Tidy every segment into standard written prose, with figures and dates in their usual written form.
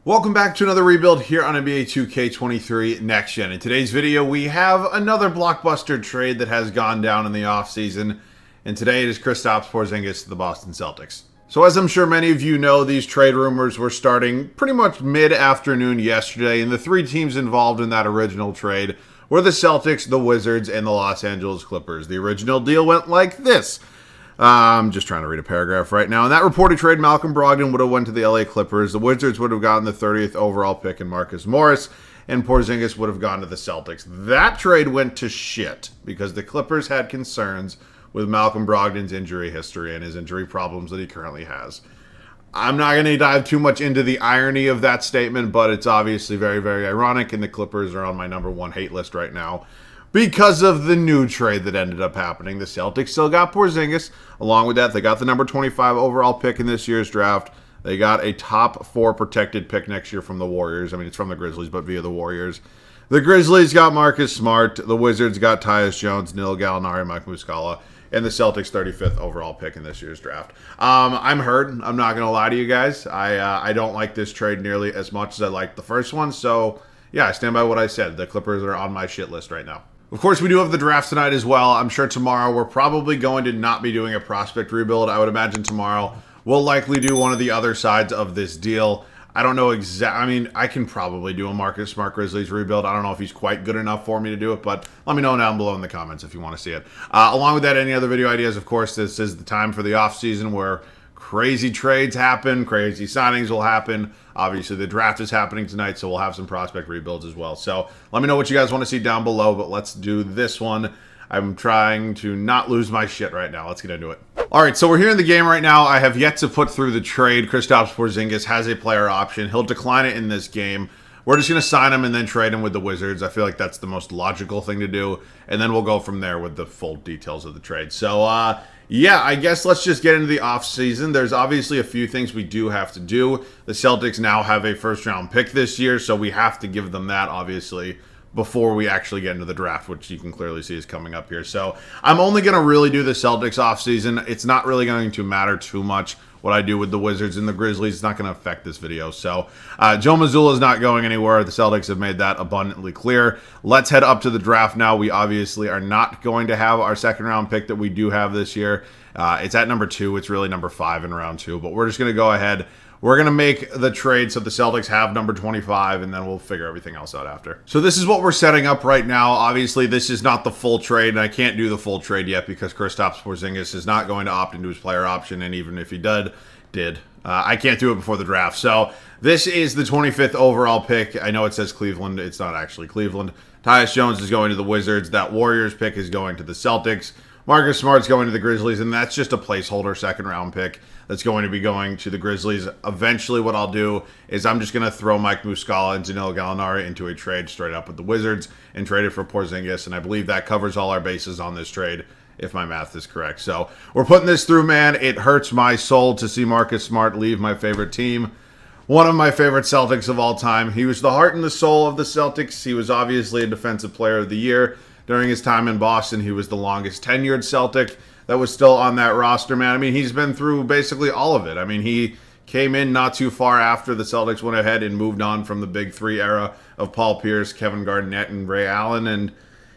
Welcome back to another rebuild here on NBA 2K23 Next Gen. In today's video, we have another blockbuster trade that has gone down in the offseason, and today it is Kristaps Porzingis to the Boston Celtics. So as I'm sure many of you know, these trade rumors were starting pretty much mid-afternoon yesterday, and the three teams involved in that original trade were the Celtics, the Wizards, and the Los Angeles Clippers. The original deal went like this. I'm just trying to read a paragraph right now. In that reported trade, Malcolm Brogdon would have went to the LA Clippers. The Wizards would have gotten the 30th overall pick in Marcus Morris, and Porzingis would have gone to the Celtics. That trade went to shit because the Clippers had concerns with Malcolm Brogdon's injury history and his injury problems that he currently has. I'm not going to dive too much into the irony of that statement, but it's obviously very, very ironic, and the Clippers are on my number one hate list right now because of the new trade that ended up happening. The Celtics still got Porzingis. Along with that, they got the number 25 overall pick in this year's draft. They got a top 4 protected pick next year from the Warriors. I mean, it's from the Grizzlies, but via the Warriors. The Grizzlies got Marcus Smart. The Wizards got Tyus Jones, Neil Gallinari, Mike Muscala, and the Celtics' 35th overall pick in this year's draft. I'm hurt. I'm not going to lie to you guys. I don't like this trade nearly as much as I liked the first one. So, yeah, I stand by what I said. The Clippers are on my shit list right now. Of course, we do have the draft tonight as well. I'm sure tomorrow we're probably going to not be doing a prospect rebuild. I would imagine tomorrow we'll likely do one of the other sides of this deal. I don't know exactly. I mean, I can probably do a Marcus Smart Grizzlies rebuild. I don't know if he's quite good enough for me to do it, but let me know down below in the comments if you want to see it. Along with that, any other video ideas, of course, this is the time for the offseason where crazy trades happen, crazy signings will happen. Obviously, the draft is happening tonight, so we'll have some prospect rebuilds as well. So let me know what you guys want to see down below, but let's do this one. I'm trying to not lose my shit right now. Let's get into it. All right, so we're here in the game right now. I have yet to put through the trade. Kristaps Porzingis has a player option. He'll decline it in this game. We're just going to sign him and then trade him with the Wizards. I feel like that's the most logical thing to do, and then we'll go from there with the full details of the trade. So, yeah, I guess let's just get into the offseason. There's obviously a few things we do have to do. The Celtics now have a first-round pick this year, so we have to give them that, obviously, before we actually get into the draft, which you can clearly see is coming up here. So I'm only going to really do the Celtics offseason. It's not really going to matter too much what I do with the Wizards and the Grizzlies. It's not going to affect this video. So Joe Mazzulla is not going anywhere. The Celtics have made that abundantly clear. Let's head up to the draft now. We obviously are not going to have our second-round pick that we do have this year. It's at number 2. It's really number 5 in round 2. But we're just going to go ahead. We're going to make the trade so the Celtics have number 25, and then we'll figure everything else out after. So this is what we're setting up right now. Obviously, this is not the full trade, and I can't do the full trade yet because Kristaps Porzingis is not going to opt into his player option, and even if he did, I can't do it before the draft. So this is the 25th overall pick. I know it says Cleveland. It's not actually Cleveland. Tyus Jones is going to the Wizards. That Warriors pick is going to the Celtics. Marcus Smart's going to the Grizzlies, and that's just a placeholder second-round pick that's going to be going to the Grizzlies. Eventually, what I'll do is I'm just going to throw Mike Muscala and Danilo Gallinari into a trade straight up with the Wizards and trade it for Porzingis, and I believe that covers all our bases on this trade, if my math is correct. So we're putting this through, man. It hurts my soul to see Marcus Smart leave my favorite team. One of my favorite Celtics of all time. He was the heart and the soul of the Celtics. He was obviously a Defensive Player of the Year. During his time in Boston, he was the longest tenured Celtic that was still on that roster, man. I mean, he's been through basically all of it. I mean, he came in not too far after the Celtics went ahead and moved on from the Big Three era of Paul Pierce, Kevin Garnett, and Ray Allen, and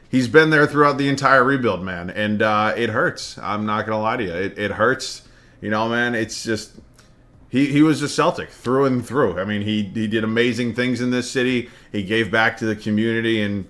he's been there throughout the entire rebuild, man. And it hurts. I'm not going to lie to you. It hurts. You know, man, it's just... He was a Celtic through and through. I mean, he did amazing things in this city. He gave back to the community, and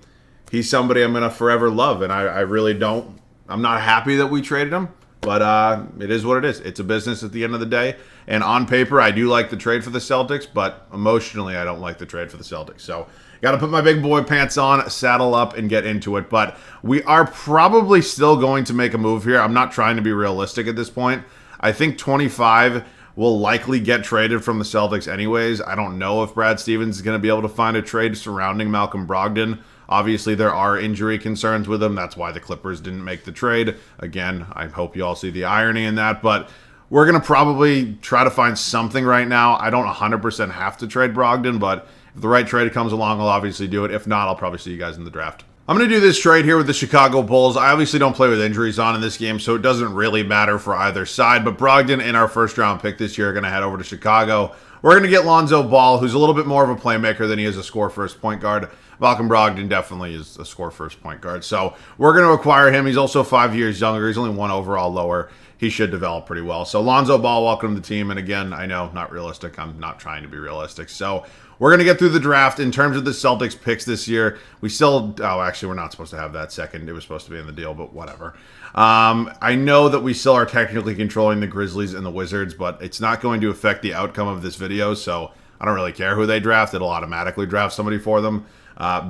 he's somebody I'm going to forever love, and I really don't... I'm not happy that we traded him, but it is what it is. It's a business at the end of the day, and on paper, I do like the trade for the Celtics, but emotionally, I don't like the trade for the Celtics. So, got to put my big boy pants on, saddle up, and get into it, but we are probably still going to make a move here. I'm not trying to be realistic at this point. I think 25 will likely get traded from the Celtics anyways. I don't know if Brad Stevens is going to be able to find a trade surrounding Malcolm Brogdon. Obviously, there are injury concerns with him. That's why the Clippers didn't make the trade. Again, I hope you all see the irony in that. But we're going to probably try to find something right now. I don't 100% have to trade Brogdon, but if the right trade comes along, I'll obviously do it. If not, I'll probably see you guys in the draft. I'm going to do this trade here with the Chicago Bulls. I obviously don't play with injuries on in this game, so it doesn't really matter for either side. But Brogdon and our first-round pick this year are going to head over to Chicago. we're going to get Lonzo Ball, who's a little bit more of a playmaker than he is a score-first point guard. Malcolm Brogdon definitely is a score-first point guard. So we're going to acquire him. He's also 5 years younger. He's only 1 overall lower. He should develop pretty well. So Lonzo Ball, welcome to the team. And again, I know, not realistic. I'm not trying to be realistic. So we're going to get through the draft. In terms of the Celtics picks this year, we still... Oh, actually, we're not supposed to have that second. It was supposed to be in the deal, but whatever. I know that we still are technically controlling the Grizzlies and the Wizards, but it's not going to affect the outcome of this video, so I don't really care who they draft. It'll automatically draft somebody for them.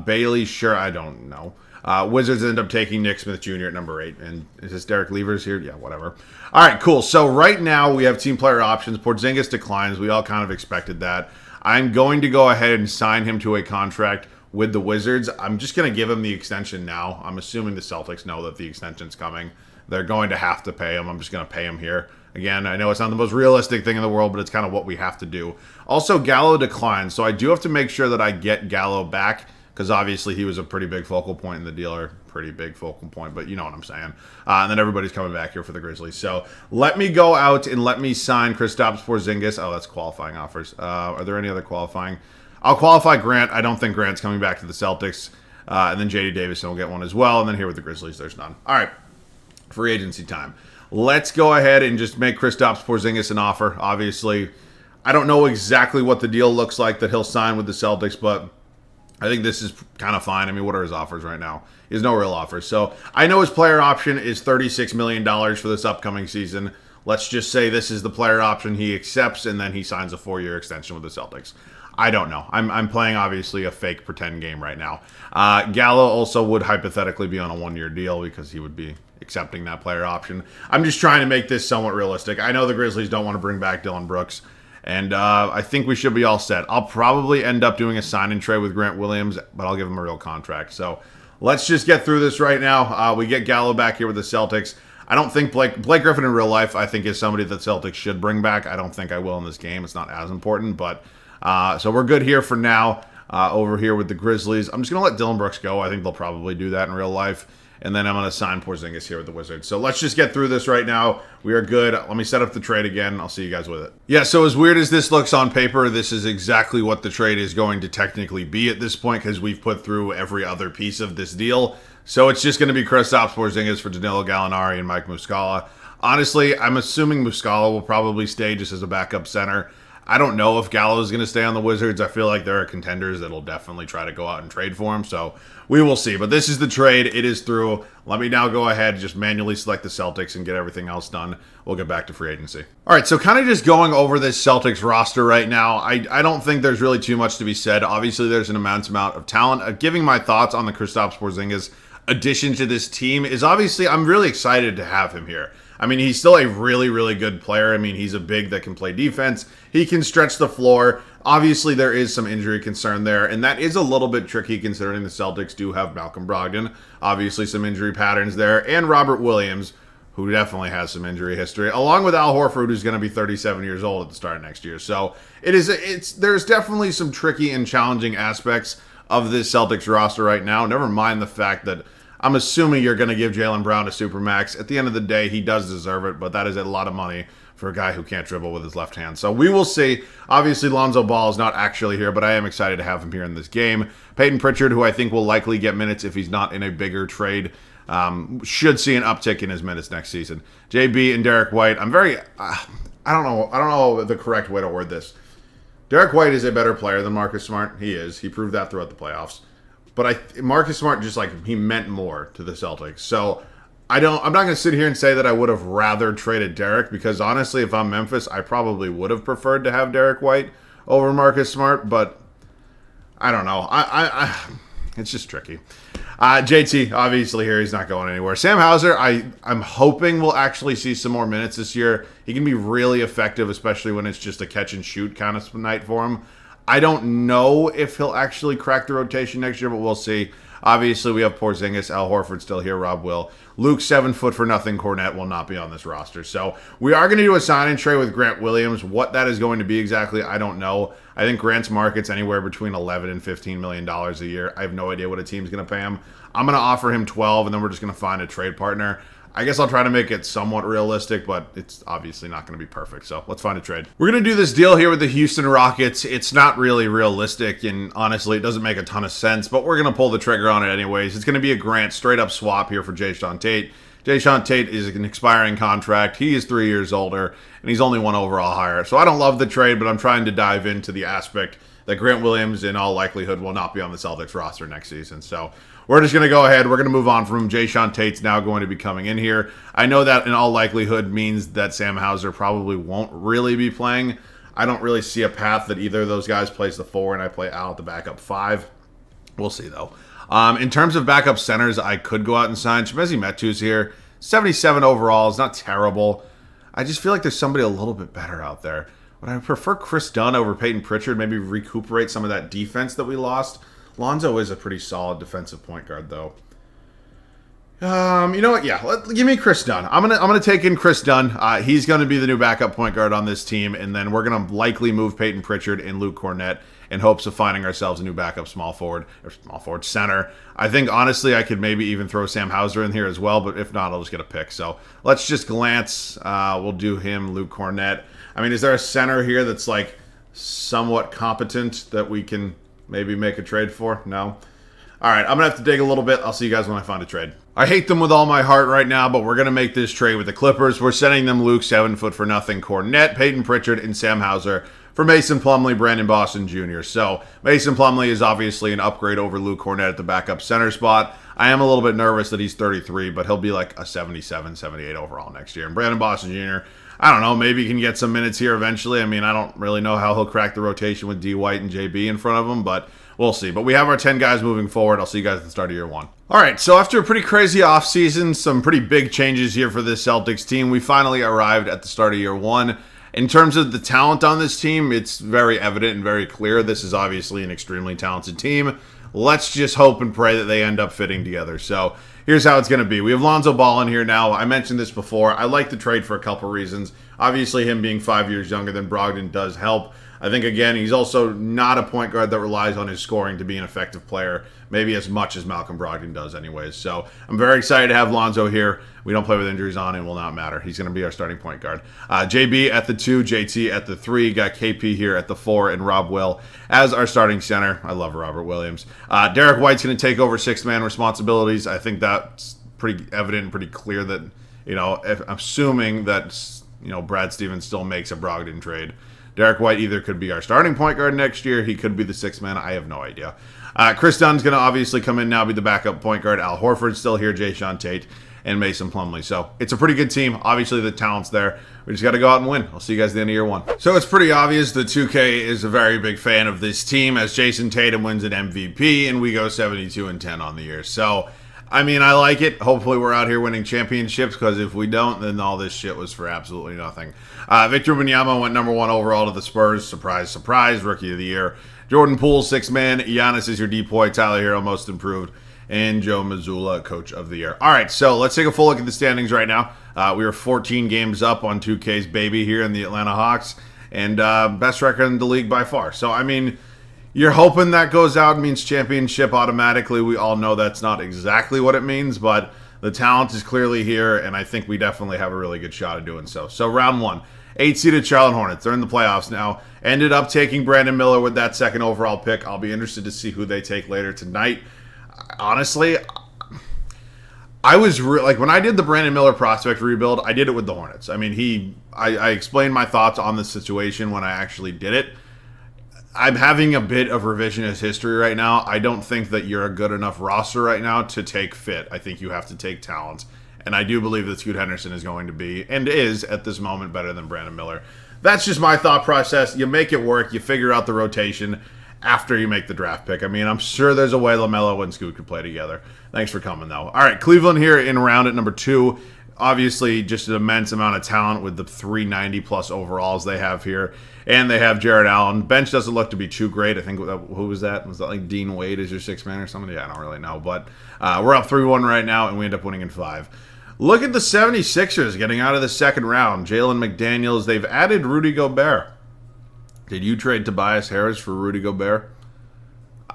Bailey, sure, I don't know. Wizards end up taking Nick Smith Jr. at number 8. And is this Derek Levers here? Yeah, whatever. All right, cool. So right now we have team player options. Porzingis declines. We all kind of expected that. I'm going to go ahead and sign him to a contract with the Wizards. I'm just going to give him the extension now. I'm assuming the Celtics know that the extension's coming. They're going to have to pay him. I'm just going to pay him here. Again, I know it's not the most realistic thing in the world, but it's kind of what we have to do. Also, Gallo declines, so I do have to make sure that I get Gallo back, because obviously he was a pretty big focal point in the deal, or pretty big focal point, but you know what I'm saying. And then everybody's coming back here for the Grizzlies. So let me go out and let me sign Kristaps Porzingis. Oh, that's qualifying offers. Are there any other qualifying? I'll qualify Grant. I don't think Grant's coming back to the Celtics. And then J.D. Davison will get one as well. And then here with the Grizzlies, there's none. All right, free agency time. Let's go ahead and just make Kristaps Porzingis an offer. Obviously, I don't know exactly what the deal looks like that he'll sign with the Celtics, but I think this is kind of fine. I mean, what are his offers right now? He has no real offers. So I know his player option is $36 million for this upcoming season. Let's just say this is the player option he accepts, and then he signs a 4-year extension with the Celtics. I don't know. I'm playing, obviously, a fake pretend game right now. Gallo also would hypothetically be on a 1-year deal because he would be accepting that player option. I'm just trying to make this somewhat realistic. I know the Grizzlies don't want to bring back Dylan Brooks, and I think we should be all set. I'll probably end up doing a sign-and trade with Grant Williams, but I'll give him a real contract. So let's just get through this right now. We get Gallo back here with the Celtics. I don't think Blake Griffin in real life, I think, is somebody that Celtics should bring back. I don't think I will in this game. It's not as important, but... so we're good here for now over here with the Grizzlies. I'm just going to let Dylan Brooks go. I think they'll probably do that in real life. And then I'm going to sign Porzingis here with the Wizards. So let's just get through this right now. We are good. Let me set up the trade again. I'll see you guys with it. Yeah, so as weird as this looks on paper, this is exactly what the trade is going to technically be at this point because we've put through every other piece of this deal. So it's just going to be Kristaps Porzingis for Danilo Gallinari and Mike Muscala. Honestly, I'm assuming Muscala will probably stay just as a backup center. I don't know if Gallo is going to stay on the Wizards. I feel like there are contenders that'll definitely try to go out and trade for him. So we will see. But this is the trade. It is through. Let me now go ahead, just manually select the Celtics and get everything else done. We'll get back to free agency. All right, so kind of just going over this Celtics roster right now. I don't think there's really too much to be said. Obviously, there's an immense amount of talent. Giving my thoughts on the Kristaps Porzingis addition to this team is obviously, I'm really excited to have him here. I mean, he's still a really, really good player. I mean, he's a big that can play defense. He can stretch the floor. Obviously, there is some injury concern there, and that is a little bit tricky considering the Celtics do have Malcolm Brogdon. Obviously, some injury patterns there, and Robert Williams, who definitely has some injury history, along with Al Horford, who's going to be 37 years old at the start of next year. So there's definitely some tricky and challenging aspects of this Celtics roster right now. Never mind the fact that I'm assuming you're going to give Jaylen Brown a supermax. At the end of the day, he does deserve it, but that is a lot of money for a guy who can't dribble with his left hand. So we will see. Obviously, Lonzo Ball is not actually here, but I am excited to have him here in this game. Peyton Pritchard, who I think will likely get minutes if he's not in a bigger trade, should see an uptick in his minutes next season. JB and Derek White, I'm very... I don't know the correct way to word this. Derek White is a better player than Marcus Smart. He is. He proved that throughout the playoffs. But Marcus Smart just he meant more to the Celtics. So I'm not going to sit here and say that I would have rather traded Derek because honestly, if I'm Memphis, I probably would have preferred to have Derek White over Marcus Smart. But I don't know. It's just tricky. JT, obviously here, he's not going anywhere. Sam Hauser, I'm hoping we'll actually see some more minutes this year. He can be really effective, especially when it's just a catch and shoot kind of night for him. I don't know if he'll actually crack the rotation next year, but we'll see. Obviously, we have Porzingis, Al Horford still here, Rob Will. Luke, 7 foot for nothing, Cornette will not be on this roster. So we are going to do a sign and trade with Grant Williams. What that is going to be exactly, I don't know. I think Grant's market's anywhere between $11 and $15 million a year. I have no idea what a team's going to pay him. I'm going to offer him 12, and then we're just going to find a trade partner. I guess I'll try to make it somewhat realistic, but it's obviously not going to be perfect. So let's find a trade. We're going to do this deal here with the Houston Rockets. It's not really realistic, and honestly, it doesn't make a ton of sense, but we're going to pull the trigger on it anyways. It's going to be a Grant straight-up swap here for Jae'Sean Tate. Jae'Sean Tate is an expiring contract. He is 3 years older, and he's only 1 overall higher. So I don't love the trade, but I'm trying to dive into the aspect that Grant Williams, in all likelihood, will not be on the Celtics roster next season. So we're just going to go ahead. We're going to move on from him. Jae'Sean Tate's now going to be coming in here. I know that in all likelihood means that Sam Hauser probably won't really be playing. I don't really see a path that either of those guys plays the 4 and I play Al at the backup 5. We'll see, though. In terms of backup centers, I could go out and sign Chimezie Metu's here. 77 overall is not terrible. I just feel like there's somebody a little bit better out there. Would I prefer Chris Dunn over Peyton Pritchard? Maybe recuperate some of that defense that we lost. Lonzo is a pretty solid defensive point guard, though. You know what? Yeah, give me Chris Dunn. I'm gonna take in Chris Dunn. He's gonna be the new backup point guard on this team, and then we're gonna likely move Peyton Pritchard and Luke Cornett in hopes of finding ourselves a new backup small forward center. I think honestly I could maybe even throw Sam Hauser in here as well, but if not, I'll just get a pick. So let's just glance. We'll do him, Luke Cornett. I mean, is there a center here that's like somewhat competent that we can maybe make a trade for? No. All right, I'm going to have to dig a little bit. I'll see you guys when I find a trade. I hate them with all my heart right now, but we're going to make this trade with the Clippers. We're sending them Luke 7 foot for nothing, Cornett, Peyton Pritchard, and Sam Hauser for Mason Plumlee, Brandon Boston Jr. So Mason Plumlee is obviously an upgrade over Luke Cornett at the backup center spot. I am a little bit nervous that he's 33, but he'll be like a 77, 78 overall next year. And Brandon Boston Jr., I don't know, maybe he can get some minutes here eventually. I mean, I don't really know how he'll crack the rotation with D. White and JB in front of him, but we'll see. But we have our 10 guys moving forward. I'll see you guys at the start of year 1. All right, so after a pretty crazy offseason, some pretty big changes here for this Celtics team, we finally arrived at the start of year 1. In terms of the talent on this team, it's very evident and very clear. This is obviously an extremely talented team. Let's just hope and pray that they end up fitting together. So here's how it's going to be. We have Lonzo Ball in here now. I mentioned this before. I like the trade for a couple reasons. Obviously, him being 5 years younger than Brogdon does help. I think, again, he's also not a point guard that relies on his scoring to be an effective player, maybe as much as Malcolm Brogdon does anyways. So I'm very excited to have Lonzo here. We don't play with injuries on, and will not matter. He's going to be our starting point guard. JB at the 2, JT at the 3, got KP here at the 4, and Rob Will as our starting center. I love Robert Williams. Derek White's going to take over sixth-man responsibilities. I think that's pretty evident and pretty clear that, assuming that, Brad Stevens still makes a Brogdon trade. Derek White either could be our starting point guard next year. He could be the sixth man. I have no idea. Chris Dunn's going to obviously come in now, be the backup point guard. Al Horford's still here, Jae'Sean Tate, and Mason Plumlee. So it's a pretty good team. Obviously, the talent's there. We just got to go out and win. I'll see you guys at the end of year 1. So it's pretty obvious that 2K is a very big fan of this team as Jason Tatum wins an MVP, and we go 72-10 on the year. So, I mean, I like it. Hopefully we're out here winning championships, because if we don't, then all this shit was for absolutely nothing. Victor Wembanyama went number 1 overall to the Spurs. Surprise, surprise, rookie of the year. Jordan Poole, 6th man. Giannis is your depoy. Tyler Hero, most improved. And Joe Mazzulla, coach of the year. All right, so let's take a full look at the standings right now. We are 14 games up on 2K's baby here in the Atlanta Hawks, and best record in the league by far. So, I mean, you're hoping that goes out means championship automatically. We all know that's not exactly what it means, but the talent is clearly here, and I think we definitely have a really good shot of doing so. So, round 1. 8-seeded Charlotte Hornets. They're in the playoffs now. Ended up taking Brandon Miller with that 2nd overall pick. I'll be interested to see who they take later tonight. Honestly, I was when I did the Brandon Miller prospect rebuild, I did it with the Hornets. I mean, I explained my thoughts on the situation when I actually did it. I'm having a bit of revisionist history right now. I don't think that you're a good enough roster right now to take fit. I think you have to take talent. And I do believe that Scoot Henderson is going to be, and is at this moment, better than Brandon Miller. That's just my thought process. You make it work. You figure out the rotation after you make the draft pick. I mean, I'm sure there's a way LaMelo and Scoot could play together. Thanks for coming, though. All right, Cleveland here in round at number 2. Obviously, just an immense amount of talent with the 390-plus overalls they have here. And they have Jared Allen. Bench doesn't look to be too great. I think, who was that? Was that like Dean Wade as your 6th man or something? Yeah, I don't really know. But we're up 3-1 right now, and we end up winning in 5. Look at the 76ers getting out of the 2nd round. Jalen McDaniels. They've added Rudy Gobert. Did you trade Tobias Harris for Rudy Gobert?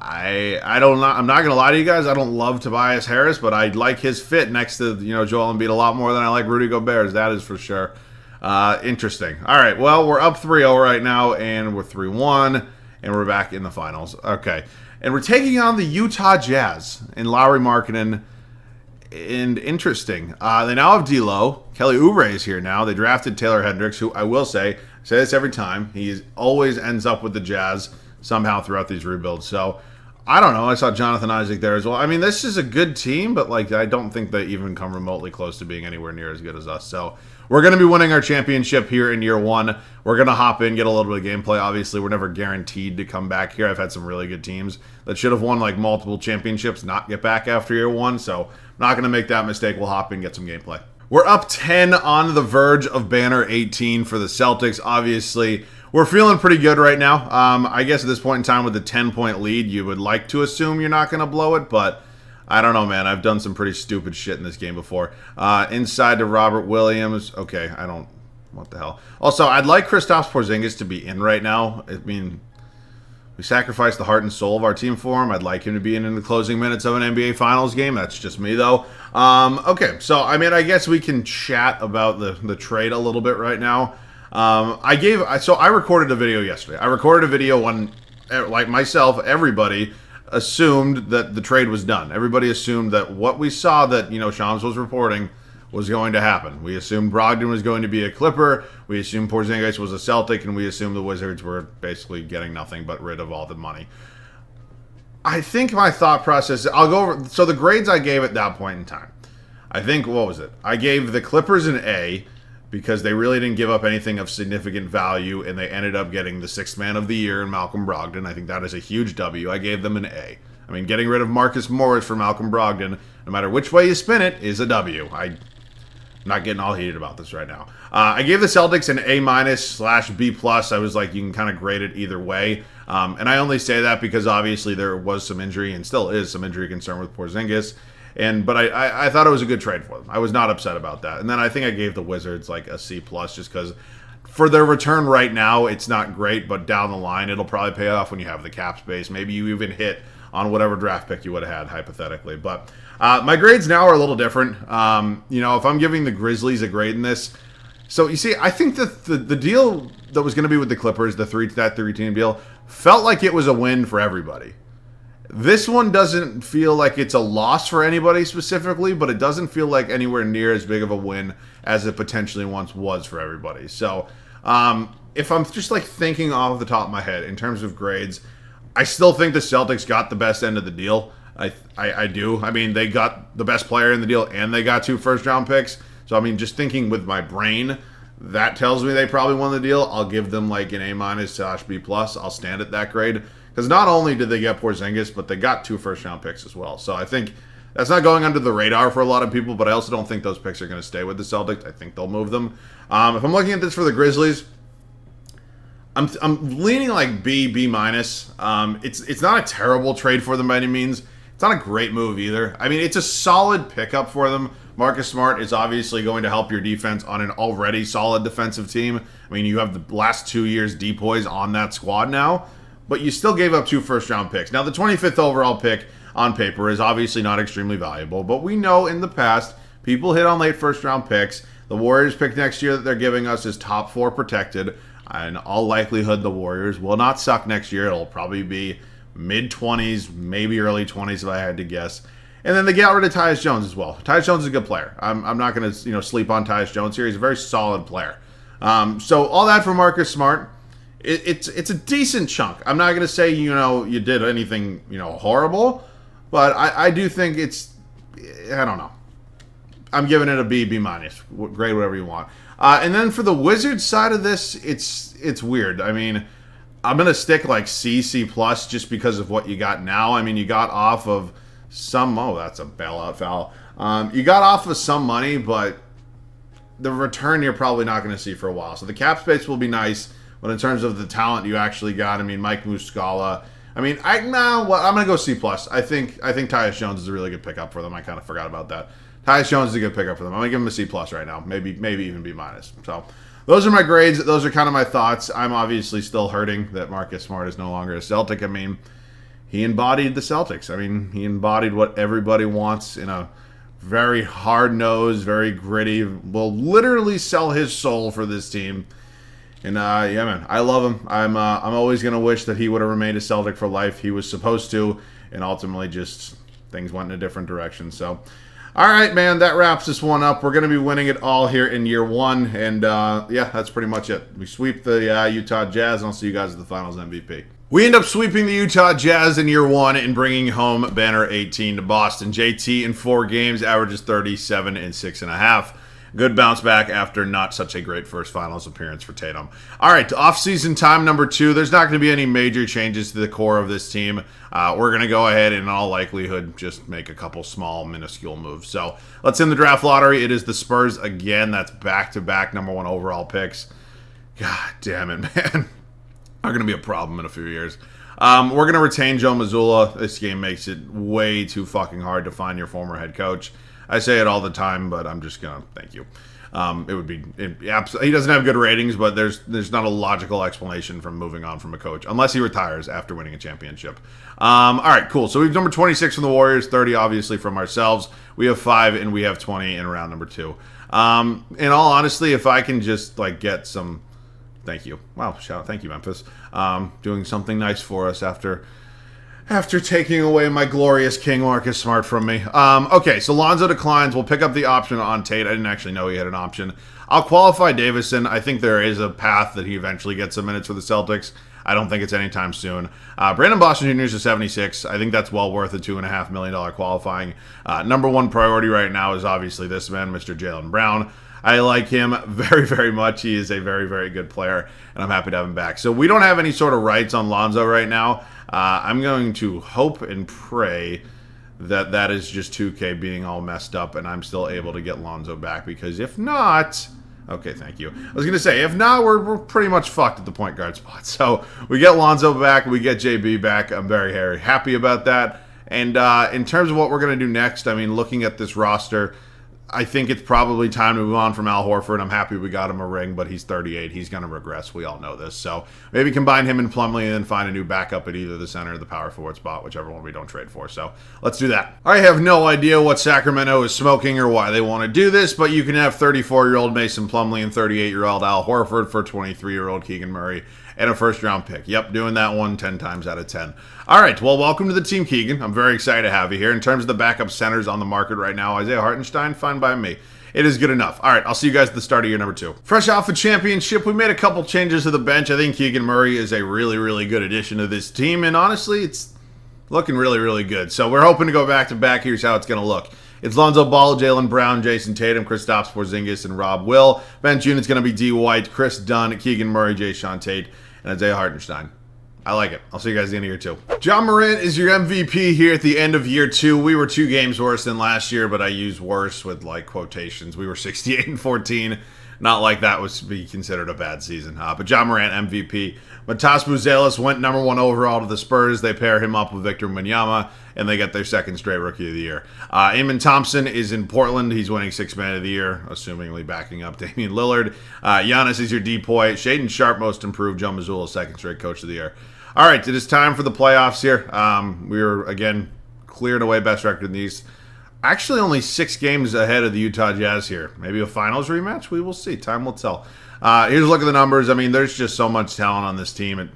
I'm not gonna lie to you guys. I don't love Tobias Harris, but I like his fit next to Joel Embiid a lot more than I like Rudy Gobert's. That is for sure. Interesting. All right. Well, we're up 3-0 right now, and we're 3-1, and we're back in the finals. Okay, and we're taking on the Utah Jazz in Lauri Markkanen. And interesting. They now have D'Lo. Kelly Oubre is here now. They drafted Taylor Hendricks, who I will say this every time. He always ends up with the Jazz somehow throughout these rebuilds. So I don't know. I saw Jonathan Isaac there as well. I mean, this is a good team, but I don't think they even come remotely close to being anywhere near as good as us. So we're going to be winning our championship here in year one. We're going to hop in, get a little bit of gameplay. Obviously, we're never guaranteed to come back here. I've had some really good teams that should have won multiple championships, not get back after year one. So I'm not going to make that mistake. We'll hop in, get some gameplay. We're up 10 on the verge of banner 18 for the Celtics. Obviously, we're feeling pretty good right now. I guess at this point in time with the 10-point lead, you would like to assume you're not going to blow it, but I don't know, man. I've done some pretty stupid shit in this game before. Inside to Robert Williams. Okay, what the hell? Also, I'd like Kristaps Porzingis to be in right now. I mean, we sacrificed the heart and soul of our team for him. I'd like him to be in the closing minutes of an NBA Finals game. That's just me, though. Okay, so, I mean, I guess we can chat about the trade a little bit right now. I recorded a video yesterday. I recorded a video when, myself, everybody assumed that the trade was done. Everybody assumed that what we saw that, Shams was reporting was going to happen. We assumed Brogdon was going to be a Clipper. We assumed Porzingis was a Celtic, and we assumed the Wizards were basically getting nothing but rid of all the money. I think my thought process, I'll go over, so the grades I gave at that point in time, I think, what was it? I gave the Clippers an A, because they really didn't give up anything of significant value, and they ended up getting the sixth man of the year in Malcolm Brogdon. I think that is a huge W. I gave them an A. I mean, getting rid of Marcus Morris for Malcolm Brogdon, no matter which way you spin it, is a W. I'm not getting all heated about this right now. I gave the Celtics an A-/B+. I was like, you can kind of grade it either way. And I only say that because obviously there was some injury, and still is some injury concern with Porzingis. But I thought it was a good trade for them. I was not upset about that. And then I think I gave the Wizards a C+ just because for their return right now, it's not great, but down the line, it'll probably pay off when you have the cap space. Maybe you even hit on whatever draft pick you would have had, hypothetically. But my grades now are a little different. If I'm giving the Grizzlies a grade in this, so you see, I think that the deal that was going to be with the Clippers, that three-team deal, felt like it was a win for everybody. This one doesn't feel like it's a loss for anybody specifically, but it doesn't feel like anywhere near as big of a win as it potentially once was for everybody. So if I'm just thinking off the top of my head in terms of grades, I still think the Celtics got the best end of the deal. I do. I mean, they got the best player in the deal, and they got 2 first-round picks. So, I mean, just thinking with my brain, that tells me they probably won the deal. I'll give them an A-/B+. I'll stand at that grade. Because not only did they get Porzingis, but they got 2 first-round picks as well. So I think that's not going under the radar for a lot of people, but I also don't think those picks are going to stay with the Celtics. I think they'll move them. If I'm looking at this for the Grizzlies, I'm leaning B-. It's not a terrible trade for them by any means. It's not a great move either. I mean, it's a solid pickup for them. Marcus Smart is obviously going to help your defense on an already solid defensive team. I mean, you have the last 2 years depoys on that squad now, but you still gave up 2 first-round picks. Now, the 25th overall pick on paper is obviously not extremely valuable, but we know in the past people hit on late first-round picks. The Warriors pick next year that they're giving us is top 4 protected. In all likelihood, the Warriors will not suck next year. It'll probably be mid-20s, maybe early 20s if I had to guess. And then they get rid of Tyus Jones as well. Tyus Jones is a good player. I'm not going to sleep on Tyus Jones here. He's a very solid player. So all that for Marcus Smart. It's a decent chunk. I'm not going to say, you did anything, horrible, but I do think it's, I don't know. I'm giving it a B, B-. Grade whatever you want. And then for the Wizards side of this, it's weird. I mean, I'm going to stick C+, C+ just because of what you got now. I mean, you got off of that's a bailout foul. You got off of some money, but the return you're probably not going to see for a while. So the cap space will be nice. But in terms of the talent you actually got, I mean, Mike Muscala. I mean, I'm going to go C+. I think Tyus Jones is a really good pickup for them. I kind of forgot about that. Tyus Jones is a good pickup for them. I'm going to give him a C+ right now. Maybe even B-. So those are my grades. Those are kind of my thoughts. I'm obviously still hurting that Marcus Smart is no longer a Celtic. I mean, he embodied the Celtics. I mean, he embodied what everybody wants in a very hard-nosed, very gritty, will literally sell his soul for this team. And yeah, man, I love him. I'm always gonna wish that he would have remained a Celtic for life. He was supposed to, and ultimately just things went in a different direction. So, all right, man, that wraps this one up. We're gonna be winning it all here in year one, and yeah, that's pretty much it. We sweep the Utah Jazz, and I'll see you guys at the Finals MVP. We end up sweeping the Utah Jazz in year one and bringing home banner 18 to Boston. JT in 4 games averages 37 and 6.5. Good bounce back after not such a great first finals appearance for Tatum. All right, to off-season time number 2. There's not going to be any major changes to the core of this team. We're going to go ahead and in all likelihood just make a couple small, minuscule moves. So let's end the draft lottery. It is the Spurs again. That's back-to-back number 1 overall picks. God damn it, man. Not going to be a problem in a few years. We're going to retain Joe Mazzulla. This game makes it way too fucking hard to find your former head coach. I say it all the time, but I'm just going to thank you. It would be he doesn't have good ratings, but there's not a logical explanation from moving on from a coach unless he retires after winning a championship. All right, cool. So we've number 26 from the Warriors, 30 obviously from ourselves. We have 5 and we have 20 in round number 2. In all honesty, if I can just like get some. Thank you. Wow, shout out. Thank you, Memphis. Doing something nice for us after taking away my glorious King Marcus Smart from me. Okay, so Lonzo declines. We'll pick up the option on Tate. I didn't actually know he had an option. I'll qualify Davison. I think there is a path that he eventually gets some minutes for the Celtics. I don't think it's anytime soon. Brandon Boston Jr. is a 76. I think that's well worth a $2.5 million qualifying. Number 1 priority right now is obviously this man, Mr. Jaylen Brown. I like him very, very much. He is a very, very good player, and I'm happy to have him back. So we don't have any sort of rights on Lonzo right now. I'm going to hope and pray that that is just 2K being all messed up, and I'm still able to get Lonzo back, because if not... Okay, thank you. I was going to say, if not, we're pretty much fucked at the point guard spot. So we get Lonzo back, we get JB back. I'm very, very happy about that. And in terms of what we're going to do next, I mean, looking at this roster... I think it's probably time to move on from Al Horford. I'm happy we got him a ring, but he's 38. He's going to regress. We all know this. So maybe combine him and Plumlee and then find a new backup at either the center or the power forward spot, whichever one we don't trade for. So let's do that. I have no idea what Sacramento is smoking or why they want to do this, but you can have 34-year-old Mason Plumlee and 38-year-old Al Horford for 23-year-old Keegan Murray and a first-round pick. Yep, doing that one 10 times out of 10. All right, well, welcome to the team, Keegan. I'm very excited to have you here. In terms of the backup centers on the market right now, Isaiah Hartenstein, fine by me. It is good enough. All right, I'll see you guys at the start of year number 2. Fresh off a championship, we made a couple changes to the bench. I think Keegan Murray is a really, really good addition to this team, and honestly, it's looking really, really good. So we're hoping to go back-to-back. Here's how it's going to look. It's Lonzo Ball, Jaylen Brown, Jason Tatum, Kristaps Porzingis, and Rob Will. Bench unit's going to be D. White, Chris Dunn, Keegan Murray, Jay Sean Tate, and Isaiah Hartenstein. I like it. I'll see you guys at the end of year 2. Ja Morant is your MVP here at the end of year 2. We were 2 games worse than last year, but I use worse with like quotations. We were 68 and 14. Not like that was to be considered a bad season. But Ja Morant MVP. Matas Buzelis went number 1 overall to the Spurs. They pair him up with Victor Wembanyama, and they get their 2nd straight Rookie of the Year. Eamon Thompson is in Portland. He's winning 6th Man of the Year, assumingly backing up Damian Lillard. Giannis is your D-Boy. Shaedon Sharpe, Most Improved. Joe Mazzulla, 2nd straight Coach of the Year. All right, it is time for the playoffs here. We were, again, cleared away best record in the East. Actually, only 6 games ahead of the Utah Jazz here. Maybe a finals rematch? We will see. Time will tell. Here's a look at the numbers. I mean, there's just so much talent on this team.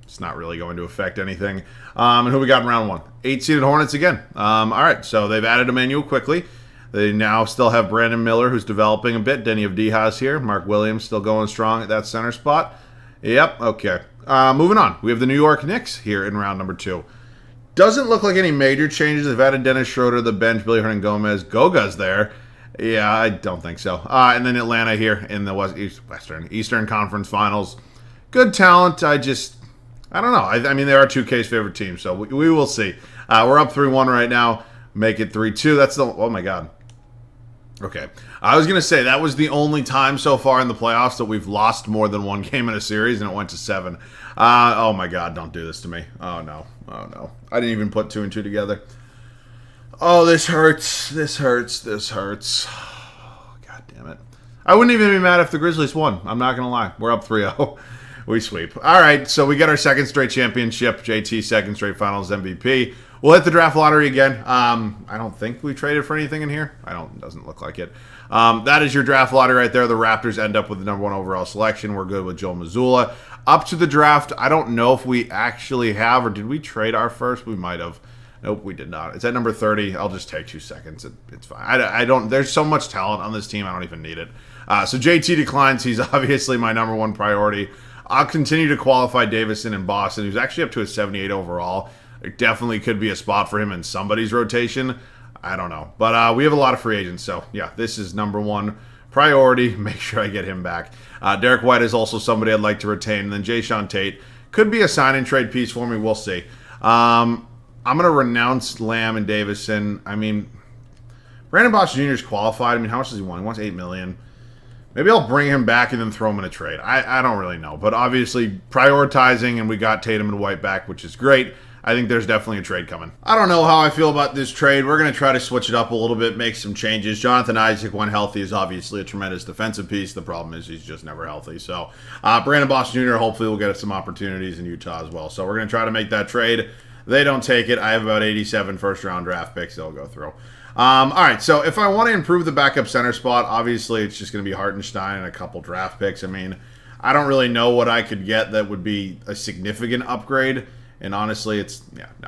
It's not really going to affect anything. And who we got in round 1? 8-seeded Hornets again. All right, so they've added Emmanuel quickly. They now still have Brandon Miller, who's developing a bit. Denny Avdija here. Mark Williams still going strong at that center spot. Yep, okay. Moving on. We have the New York Knicks here in round number 2. Doesn't look like any major changes. They've added Dennis Schroeder to the bench. Billy Hernangomez. Goga's there. Yeah, I don't think so. And then Atlanta here in the Eastern Conference Finals. Good talent. I don't know. I mean, they are 2K's favorite team, so we will see. We're up 3-1 right now. Make it 3-2. That's the... Oh, my God. Okay. I was going to say, that was the only time so far in the playoffs that we've lost more than 1 game in a series, and it went to 7. Oh, my God. Don't do this to me. Oh, no. Oh, no. I didn't even put 2 and 2 together. Oh, this hurts. This hurts. This hurts. Oh, God damn it. I wouldn't even be mad if the Grizzlies won. I'm not going to lie. We're up 3-0. We sweep. All right, so we get our second straight championship. JT, second straight finals MVP. We'll hit the draft lottery again. I don't think we traded for anything in here. Doesn't look like it. That is your draft lottery right there. The Raptors end up with the number 1 overall selection. We're good with Joe Mazzulla. Up to the draft, I don't know if we actually have, or did we trade our first? We might have. Nope, we did not. It's at number 30. I'll just take 2 seconds. It's fine. I don't. There's so much talent on this team. I don't even need it. So JT declines. He's obviously my number 1 priority. I'll continue to qualify Davison in Boston, who's actually up to a 78 overall. There definitely could be a spot for him in somebody's rotation. I don't know. But we have a lot of free agents. So, yeah, this is number 1 priority. Make sure I get him back. Derek White is also somebody I'd like to retain. And then Jayshawn Tate could be a sign-and-trade piece for me. We'll see. I'm going to renounce Lamb and Davison. I mean, Brandon Bosch Jr. is qualified. I mean, how much does he want? He wants $8 million. Maybe I'll bring him back and then throw him in a trade. I don't really know. But obviously, prioritizing, and we got Tatum and White back, which is great. I think there's definitely a trade coming. I don't know how I feel about this trade. We're going to try to switch it up a little bit, make some changes. Jonathan Isaac, when healthy, is obviously a tremendous defensive piece. The problem is he's just never healthy. So, Brandon Bosch Jr. hopefully will get some opportunities in Utah as well. So, we're going to try to make that trade. They don't take it. I have about 87 first-round draft picks they'll go through. All right, so if I want to improve the backup center spot, obviously it's just going to be Hartenstein and a couple draft picks. I mean, I don't really know what I could get that would be a significant upgrade. And honestly,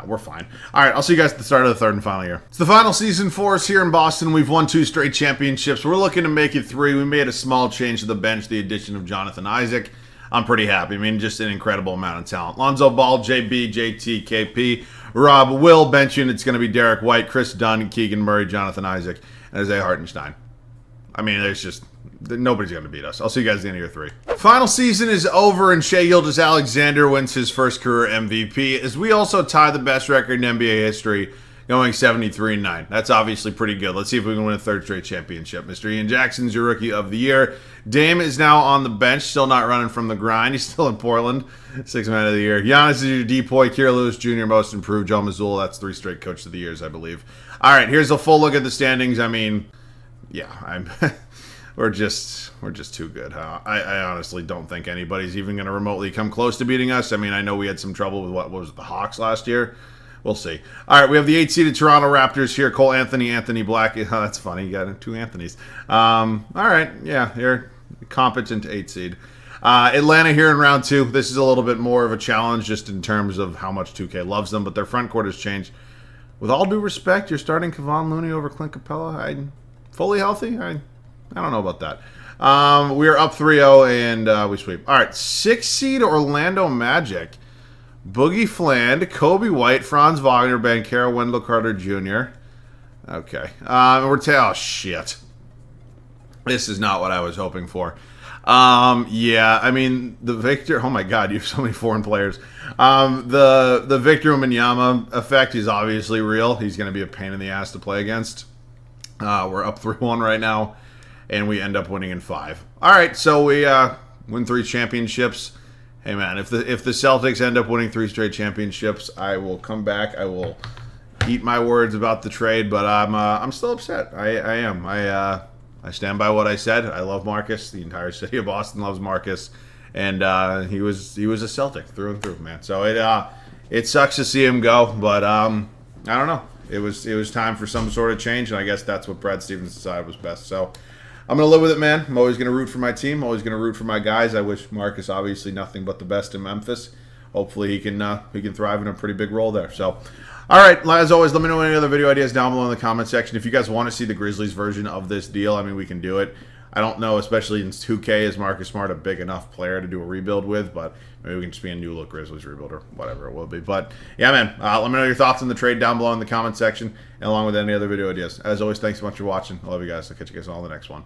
we're fine. All right, I'll see you guys at the start of the third and final year. It's the final season for us here in Boston. We've won 2 straight championships. We're looking to make it 3. We made a small change to the bench, the addition of Jonathan Isaac. I'm pretty happy. I mean, just an incredible amount of talent. Lonzo Ball, JB, JT, KP, Rob, Will, bench unit's going to be Derek White, Chris Dunn, Keegan Murray, Jonathan Isaac, and Isaiah Hartenstein. I mean, there's just nobody's going to beat us. I'll see you guys at the end of year 3. Final season is over, and Shai Gilgeous-Alexander wins his first career MVP, as we also tie the best record in NBA history, going 73-9. That's obviously pretty good. Let's see if we can win a 3rd straight championship. Mr. Ian Jackson's your rookie of the year. Dame is now on the bench, still not running from the grind. He's still in Portland. 6th man of the year. Giannis is your depoy. Kira Lewis Jr. most improved. Joe Mazzulla, that's 3 straight coach of the years, I believe. All right, here's a full look at the standings. I mean, yeah, we're just too good, huh? I honestly don't think anybody's even going to remotely come close to beating us. I mean, I know we had some trouble with what was it, the Hawks last year. We'll see. All right, we have the 8-seeded Toronto Raptors here. Cole Anthony, Anthony Black. Oh, that's funny. You got 2 Anthonys. All right, yeah, you're competent 8-seed. Atlanta here in round 2. This is a little bit more of a challenge just in terms of how much 2K loves them, but their front court has changed. With all due respect, you're starting Kevon Looney over Clint Capella. Fully healthy? I don't know about that. We are up 3-0, and we sweep. All right, 6-seed Orlando Magic. Boogie Fland, Kobe White, Franz Wagner, Banchero, Wendell Carter Jr. Okay. Oh, shit. This is not what I was hoping for. Yeah, I mean, the Victor... Oh, my God, you have so many foreign players. The Victor Wembanyama effect is obviously real. He's going to be a pain in the ass to play against. We're up 3-1 right now, and we end up winning in 5. All right, so we win 3 championships. Hey, man, if the Celtics end up winning 3 straight championships, I will come back. I will eat my words about the trade, but I'm still upset. I am. I stand by what I said. I love Marcus. The entire city of Boston loves Marcus, and he was a Celtic through and through, man. So it sucks to see him go, but I don't know. It was time for some sort of change, and I guess that's what Brad Stevens decided was best. So I'm going to live with it, man. I'm always going to root for my team. I'm always going to root for my guys. I wish Marcus obviously nothing but the best in Memphis. Hopefully he can thrive in a pretty big role there. So, all right, as always, let me know any other video ideas down below in the comment section. If you guys want to see the Grizzlies version of this deal, I mean, we can do it. I don't know, especially in 2K, is Marcus Smart a big enough player to do a rebuild with, but maybe we can just be a new look Grizzlies rebuild or whatever it will be. But yeah, man, let me know your thoughts on the trade down below in the comment section, and along with any other video ideas. As always, thanks so much for watching. I love you guys. I'll catch you guys all in the next one.